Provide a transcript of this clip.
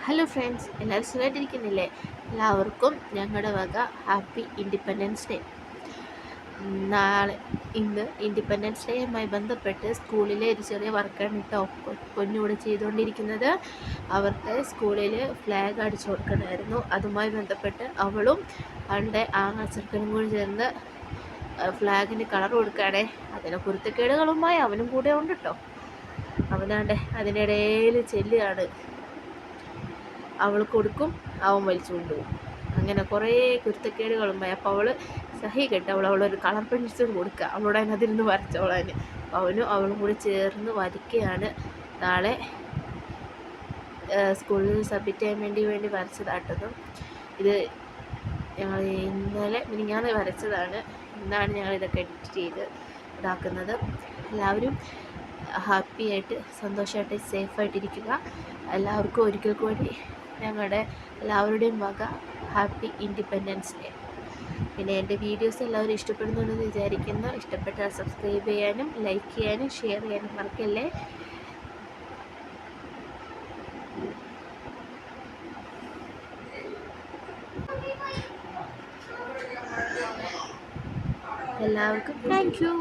Hello friends, എല്ലാവരും സുഖമായിട്ടിരിക്കുന്നില്ലേ? എല്ലാവർക്കും ഞങ്ങളുടെ വക ഹാപ്പി ഇൻഡിപെൻഡൻസ് ഡേ. നാളെ ഇന്ന് ഇൻഡിപെൻഡൻസ് ഡേയുമായി ബന്ധപ്പെട്ട് സ്കൂളിലെ ഒരു ചെറിയ വർക്കാണ് കേട്ടോ പൊന്നൂടെ ചെയ്തുകൊണ്ടിരിക്കുന്നത്. അവർക്ക് സ്കൂളിൽ ഫ്ലാഗ് അടിച്ചു കൊടുക്കണമായിരുന്നു. അതുമായി ബന്ധപ്പെട്ട് അവളും അവളുടെ ചെറുക്കനും കൂടി ചേർന്ന് ഫ്ലാഗിന് കളർ കൊടുക്കുകയാണേ. അതിനെ കുരുത്തക്കേടുകളുമായി അവനും കൂടെ ഉണ്ട് കേട്ടോ. അവനാണ്ട് അതിനിടയിൽ ചെല്ലുകയാണ്. അവൾ കൊടുക്കും, അവൻ വലിച്ചു കൊണ്ടുപോകും. അങ്ങനെ കുറേ കുരുത്തക്കേടുകളുമായി. അപ്പോൾ അവൾ സഹിക്കട്ടെ, അവളൊരു കളർ പെൻസിൽ കൊടുക്കുക, അവളോട് അതിനകത്തിരുന്ന് വരച്ചോളാൻ. അവനും അവളും കൂടി ചേർന്ന് വരയ്ക്കുകയാണ്. നാളെ സ്കൂളിൽ സബ്മിറ്റ് ചെയ്യാൻ വേണ്ടി വരച്ചതാട്ടതും. ഇത് ഞങ്ങൾ ഇന്നലെ മിനിഞ്ഞാന്ന് വരച്ചതാണ്. ഇന്നാണ് ഞങ്ങൾ ഇതൊക്കെ എഡിറ്റ് ചെയ്ത് ഇതാക്കുന്നത്. എല്ലാവരും ഹാപ്പിയായിട്ട് സന്തോഷമായിട്ട് സേഫായിട്ടിരിക്കുക. എല്ലാവർക്കും ഒരിക്കൽ കൂടി ഞങ്ങളുടെ എല്ലാവരുടെയും വക ഹാപ്പി ഇൻഡിപെൻഡൻസ് ഡേ. പിന്നെ എൻ്റെ വീഡിയോസ് എല്ലാവരും ഇഷ്ടപ്പെടുന്നുണ്ടെന്ന് വിചാരിക്കുന്നു. ഇഷ്ടപ്പെട്ടാൽ സബ്സ്ക്രൈബ് ചെയ്യാനും ലൈക്ക് ചെയ്യാനും ഷെയർ ചെയ്യാനും മറക്കല്ലേ. എല്ലാവർക്കും താങ്ക് യു.